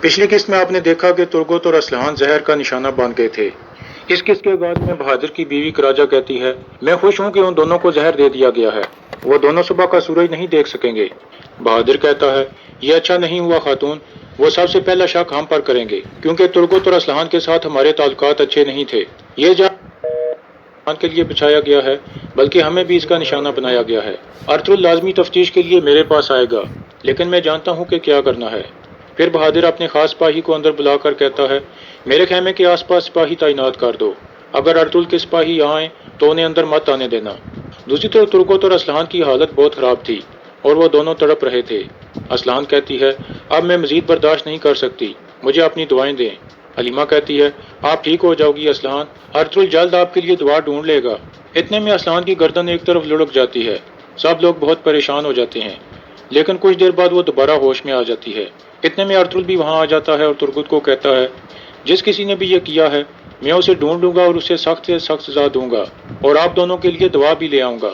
پچھلی قسط میں آپ نے دیکھا کہ ترگت اور اسلحان زہر کا نشانہ بن گئے تھے۔ اس قسط کے بعد میں بہادر کی بیوی کراجہ کہتی ہے، میں خوش ہوں کہ ان دونوں کو زہر دے دیا گیا ہے، وہ دونوں صبح کا سورج نہیں دیکھ سکیں گے۔ بہادر کہتا ہے، یہ اچھا نہیں ہوا خاتون، وہ سب سے پہلا شک ہم پر کریں گے، کیونکہ ترگت اور اسلحان کے ساتھ ہمارے تعلقات اچھے نہیں تھے۔ یہ جان کے لیے بچھایا گیا ہے، بلکہ ہمیں بھی اس کا نشانہ بنایا گیا ہے۔ ارطغرل لازمی تفتیش کے لیے میرے پاس آئے گا، لیکن میں جانتا ہوں کہ کیا کرنا ہے۔ پھر بہادر اپنے خاص سپاہی کو اندر بلا کر کہتا ہے، میرے خیمے کے آس پاس سپاہی تعینات کر دو، اگر ارطغرل کے سپاہی یہاں آئیں تو انہیں اندر مت آنے دینا۔ دوسری طرف ترگت اور اسلحان کی حالت بہت خراب تھی اور وہ دونوں تڑپ رہے تھے۔ اسلحان کہتی ہے، اب میں مزید برداشت نہیں کر سکتی، مجھے اپنی دعائیں دیں۔ حلیمہ کہتی ہے، آپ ٹھیک ہو جاؤ گی اسلحان، ارطغرل جلد آپ کے لیے دعا ڈھونڈ لے گا۔ اتنے میں اسلحان کی گردن ایک طرف لڑک جاتی ہے، سب لوگ بہت پریشان ہو جاتے ہیں، لیکن کچھ دیر بعد وہ دوبارہ ہوش میں آ جاتی ہے۔ اتنے میں ارطغرل بھی وہاں آ جاتا ہے اور ترگت کو کہتا ہے، جس کسی نے بھی یہ کیا ہے میں اسے ڈھونڈ لوں گا اور اسے سخت سے سخت سزا دوں گا اور آپ دونوں کے لیے دعا بھی لے آؤں گا۔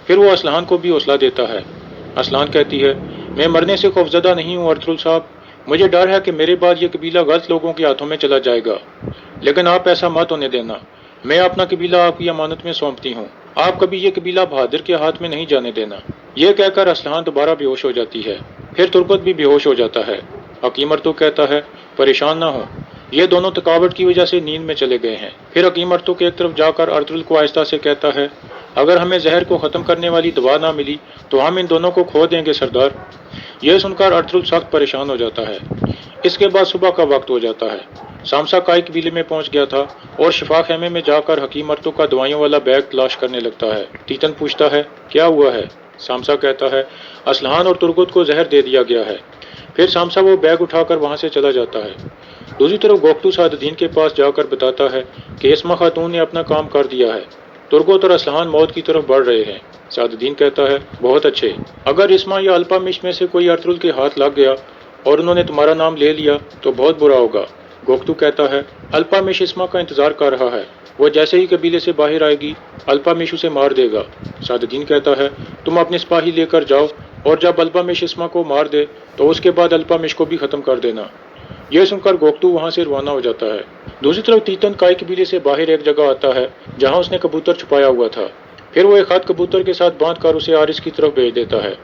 پھر وہ اسلحان کو بھی حوصلہ دیتا ہے۔ اسلحان کہتی ہے، میں مرنے سے خوفزدہ نہیں ہوں ارطغرل صاحب، مجھے ڈر ہے کہ میرے بعد یہ قبیلہ غلط لوگوں کے ہاتھوں میں چلا جائے گا، لیکن آپ ایسا مت ہونے دینا، میں اپنا قبیلہ آپ کی امانت میں سونپتی ہوں، آپ کبھی یہ قبیلہ بہادر کے ہاتھ میں نہیں جانے دینا۔ یہ کہہ کر اسلحان دوبارہ بے ہوش ہو جاتی ہے، پھر ترگت بھی بے ہوش ہو جاتا ہے۔ حکیم ارطغرل کہتا ہے، پریشان نہ ہو، یہ دونوں تھکاوٹ کی وجہ سے نیند میں چلے گئے ہیں۔ پھر حکیم ارطغرل کی ایک طرف جا کر ارطغرل کو آہستہ سے کہتا ہے، اگر ہمیں زہر کو ختم کرنے والی دوا نہ ملی تو ہم ان دونوں کو کھو دیں گے سردار۔ یہ سن کر ارطغرل سخت پریشان ہو جاتا ہے۔ اس کے بعد صبح کا وقت ہو جاتا ہے۔ سامسا کائی قبیلے میں پہنچ گیا تھا اور شفا خیمے میں جا کر حکیم ارطغرل کا دوائیوں والا بیگ تلاش کرنے لگتا ہے۔ تیتن پوچھتا ہے، کیا ہوا ہے؟ سامسا کہتا ہے، اسلحان اور ترگت کو زہر دے دیا گیا ہے۔ پھر سامسا وہ بیگ اٹھا کر وہاں سے چلا جاتا ہے۔ دوسری طرف گوکٹو سعد الدین کے پاس جا کر بتاتا ہے کہ اسما خاتون نے اپنا کام کر دیا ہے، ترگت اور اسلحان موت کی طرف بڑھ رہے ہیں۔ سعد الدین کہتا ہے، بہت اچھے، اگر اسما یا الپامش میں سے کوئی ارطغرل کے ہاتھ لگ گیا اور انہوں نے تمہارا نام لے لیا تو بہت برا ہوگا۔ گوکٹو کہتا ہے، الپامش اسما کا انتظار کر رہا ہے، وہ جیسے ہی قبیلے سے باہر آئے گی الپامش اسے مار دے گا۔ سعد الدین کہتا ہے، تم اپنے سپاہی لے کر جاؤ اور جب الپامش اسما کو مار دے تو اس کے بعد الپامش کو بھی ختم کر دینا۔ یہ سن کر گوکٹو وہاں سے روانہ ہو جاتا ہے۔ دوسری طرف تیتن کائی قبیلے سے باہر ایک جگہ آتا ہے جہاں اس نے کبوتر چھپایا ہوا تھا، پھر وہ ایک خط کبوتر کے ساتھ باندھ کر اسے آرس کی طرف بھیج دیتا ہے۔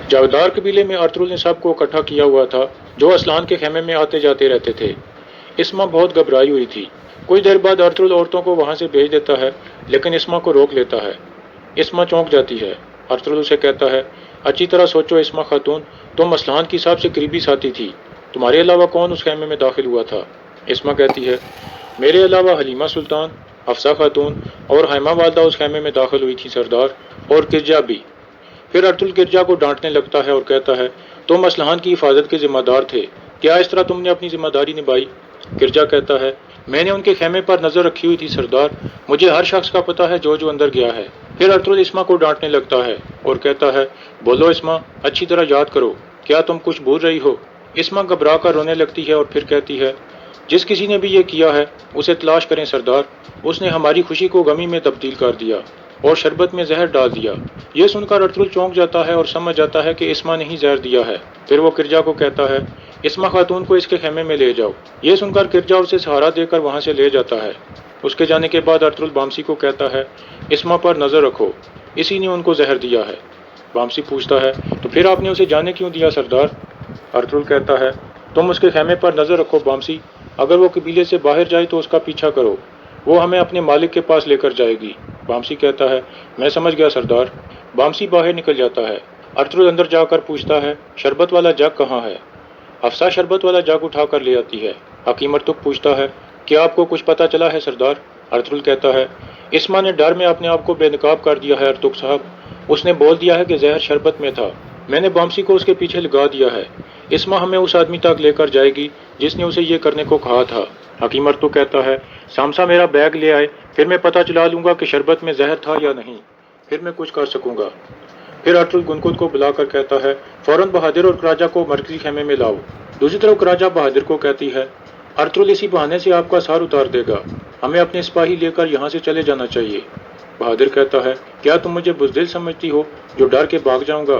جاودار قبیلے میں ارطغرل نے سب کو اکٹھا کیا ہوا تھا جو اسلحان کے خیمے میں آتے جاتے رہتے تھے۔ اسما بہت گھبرائی ہوئی تھی۔ کچھ دیر بعد ارطغرل عورتوں کو وہاں سے بھیج دیتا ہے، لیکن اسما کو روک لیتا ہے۔ اسما چونک جاتی ہے۔ ارطغرل اسے کہتا ہے، اچھی طرح سوچو اسما خاتون، تم اسلحان کی سب سے قریبی ساتھی تھی، تمہارے علاوہ کون اس خیمے میں داخل ہوا تھا؟ اسما کہتی ہے، میرے علاوہ حلیمہ سلطان، حفصہ خاتون اور حیمہ والدہ اس خیمے میں داخل ہوئی تھی سردار، اور کرجا بھی۔ پھر ارطغرل کرجا کو ڈانٹنے لگتا ہے اور کہتا ہے، تم اسلحان کی حفاظت کے ذمہ دار تھے، کیا اس طرح تم نے اپنی ذمہ داری نبھائی؟ کرجا کہتا ہے، میں نے ان کے خیمے پر نظر رکھی ہوئی تھی سردار، مجھے ہر شخص کا پتہ ہے جو اندر گیا ہے۔ پھر ارطغرل اسما کو ڈانٹنے لگتا ہے اور کہتا ہے، بولو اسما، اچھی طرح یاد کرو، کیا تم کچھ بھول رہی ہو؟ اسما گھبرا کر رونے لگتی ہے اور پھر کہتی ہے، جس کسی نے بھی یہ کیا ہے اسے تلاش کریں سردار، اس نے ہماری خوشی کو غمی میں تبدیل کر دیا اور شربت میں زہر ڈال دیا۔ یہ سن کر ارطغرل چونک جاتا ہے اور سمجھ جاتا ہے کہ اسما نے ہی زہر دیا ہے۔ پھر وہ کرجا کو کہتا ہے، اسما خاتون کو اس کے خیمے میں لے جاؤ۔ یہ سن کر کرجا اسے سہارا دے کر وہاں سے لے جاتا ہے۔ اس کے جانے کے بعد ارطغرل بامسی کو کہتا ہے، اسما پر نظر رکھو، اسی نے ان کو زہر دیا ہے۔ بامسی پوچھتا ہے، تو پھر آپ نے اسے جانے کیوں دیا سردار؟ ارطغرل کہتا ہے، تم اس کے خیمے پر نظر رکھو بامسی، اگر وہ قبیلے سے باہر جائے تو اس کا پیچھا کرو، وہ ہمیں اپنے مالک کے پاس لے کر جائے گی۔ بامسی کہتا ہے، میں سمجھ گیا سردار۔ بامسی باہر نکل جاتا ہے۔ ارطغرل اندر جا کر پوچھتا ہے، شربت والا جگ کہاں ہے؟ حفصہ شربت والا جگ اٹھا کر لے آتی ہے۔ حکیم ارطغرل پوچھتا ہے، کیا آپ کو کچھ پتہ چلا ہے سردار؟ ارطغرل کہتا ہے، اسما نے ڈر میں اپنے آپ کو بے نقاب کر دیا ہے ارطغرل صاحب، اس نے بول دیا ہے کہ زہر شربت میں تھا، میں نے بامسی کو اس کے پیچھے لگا دیا ہے، اسما ہمیں اس آدمی تک لے کر جائے گی جس نے اسے یہ کرنے کو کہا تھا۔ حکیم ارطغرل کہتا ہے، سامسا میرا بیگ لے آئے، پھر میں پتہ چلا لوں گا کہ شربت میں زہر تھا یا نہیں، پھر میں کچھ کر سکوں گا۔ پھر ارطغرل گنگت کو بلا کر کہتا ہے، فوراً بہادر اور کراجہ کو مرکزی خیمے میں لاؤ۔ دوسری طرف کراجہ بہادر کو کہتی ہے، ارطغرل اسی بہانے سے آپ کا سار اتار دے گا، ہمیں اپنے سپاہی لے کر یہاں سے چلے جانا چاہیے۔ بہادر کہتا ہے، کیا تم مجھے بزدل سمجھتی ہو جو ڈر کے بھاگ جاؤں گا؟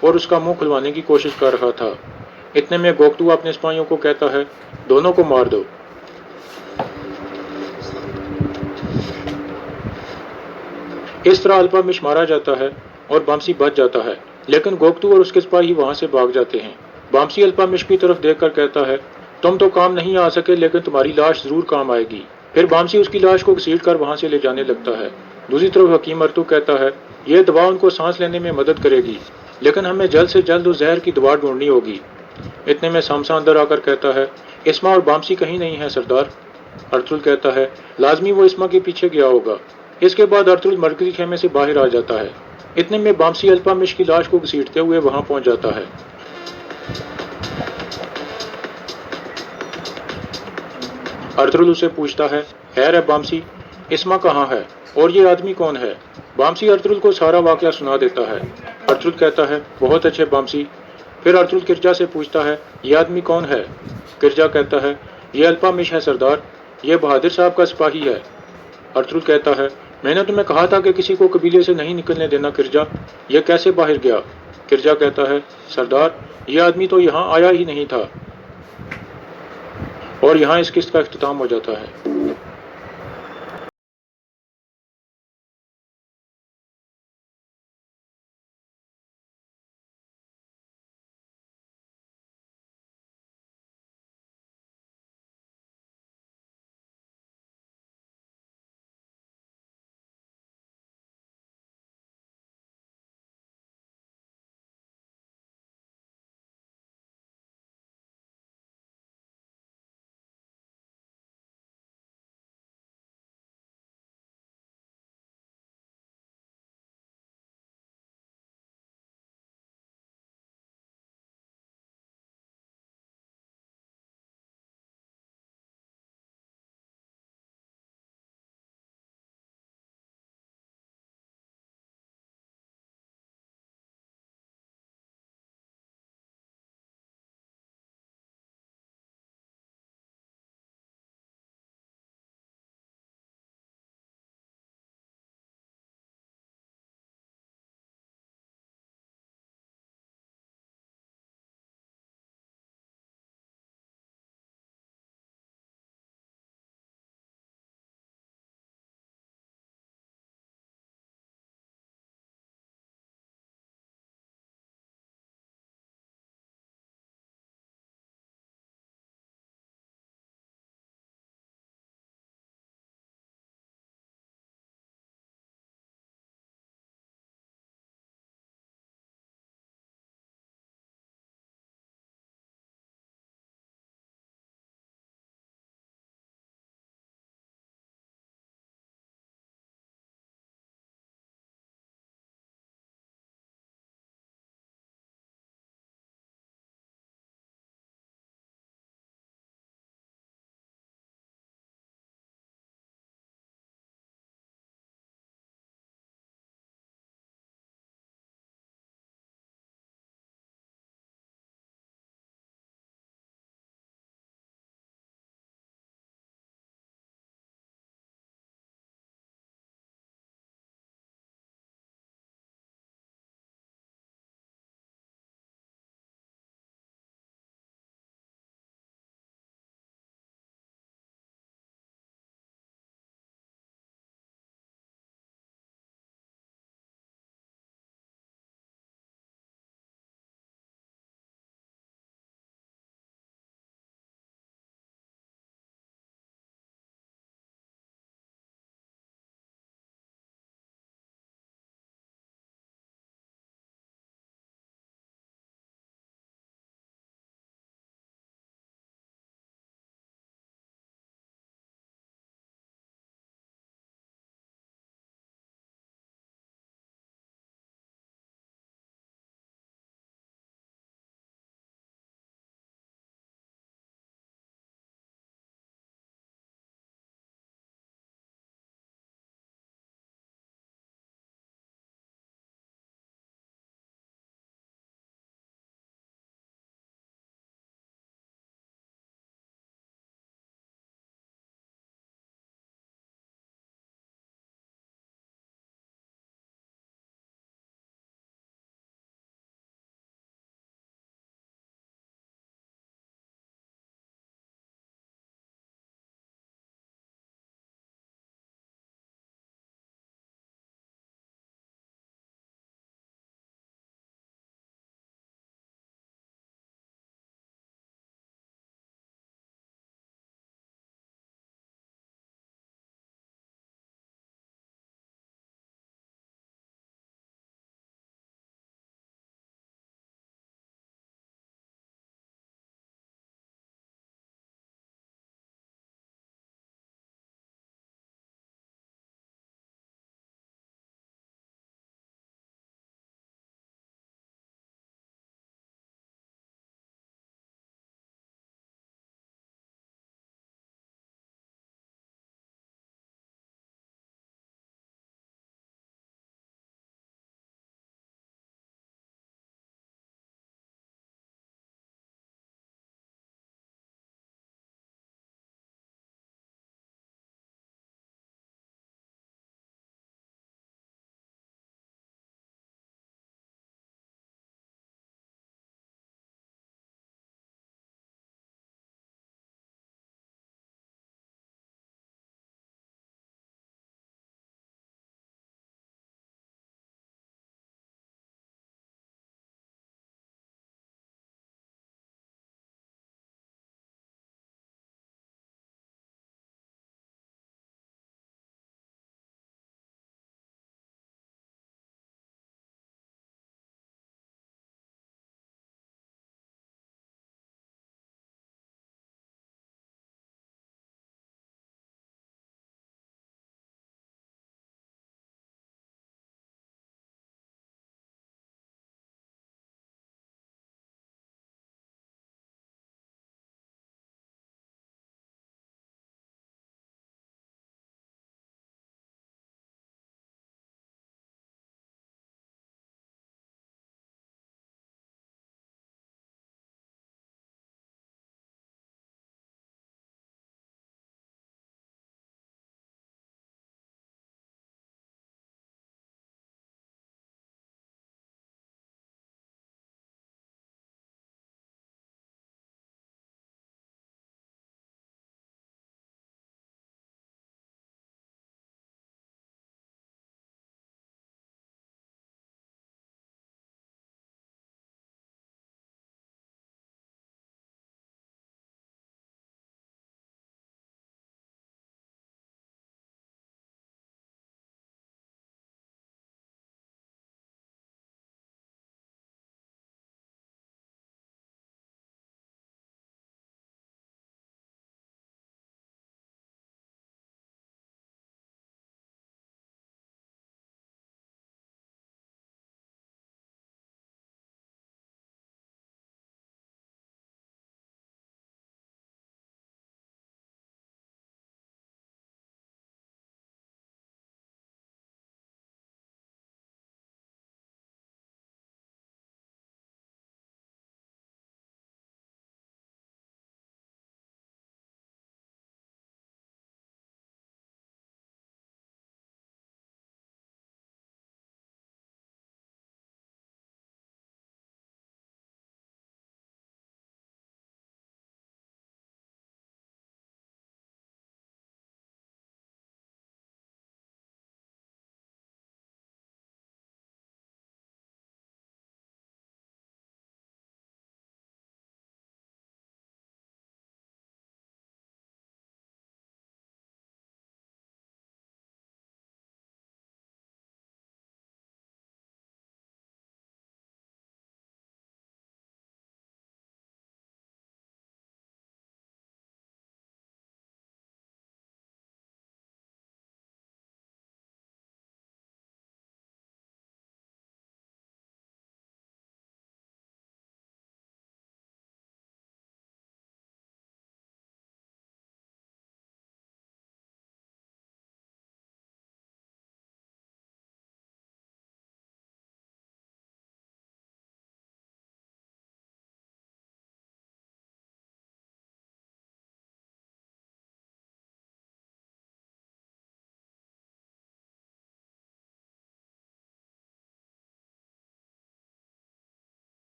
اور اس کا منہ کھلوانے کی کوشش کر رہا تھا۔ اتنے میں گوکٹو اپنے سپاہیوں کو کہتا ہے، دونوں کو مار دو۔ اس طرح الپامش مارا جاتا ہے اور بامسی بچ جاتا ہے، لیکن گوکٹو اور اس کے سپاہی وہاں سے بھاگ جاتے ہیں۔ بامسی الپامش کی طرف دیکھ کر کہتا ہے، تم تو کام نہیں آ سکے لیکن تمہاری لاش ضرور کام آئے گی۔ پھر بامسی اس کی لاش کو گھسیٹ کر وہاں سے لے جانے لگتا ہے۔ دوسری طرف حکیم ارتو کہتا ہے، یہ دوا ان کو سانس لینے میں مدد کرے گی، لیکن ہمیں جلد سے جلد اس زہر کی دوا ڈھونڈنی ہوگی۔ اتنے میں سامسا اندر آ کر کہتا ہے، اسما اور بامسی کہیں نہیں ہے سردار۔ ارطغرل کہتا ہے، لازمی وہ اسما کے پیچھے گیا ہوگا۔ اس کے بعد ارطغرل مرکزی خیمے سے باہر آ جاتا ہے۔ اتنے میں بامسی الپامش کی لاش کو گھسیٹتے ہوئے وہاں پہنچ جاتا ہے۔ ارطغرل اسے پوچھتا ہے، خیر ہے بامسی، اسما کہاں ہے اور یہ آدمی کون ہے؟ بامسی ارطغرل کو سارا واقعہ سنا دیتا ہے۔ ارطغرل کہتا ہے، بہت اچھے بامسی۔ پھر ارطغرل کرجا سے پوچھتا ہے، یہ آدمی کون ہے؟ کرجا کہتا ہے، یہ الپامش ہے سردار، یہ بہادر صاحب کا سپاہی ہے۔ ارطغرل کہتا ہے، میں نے تمہیں کہا تھا کہ کسی کو قبیلے سے نہیں نکلنے دینا کرجا، یہ کیسے باہر گیا؟ کرجا کہتا ہے، سردار یہ آدمی تو یہاں آیا ہی نہیں تھا۔ اور یہاں اس قسط کا اختتام ہو جاتا ہے۔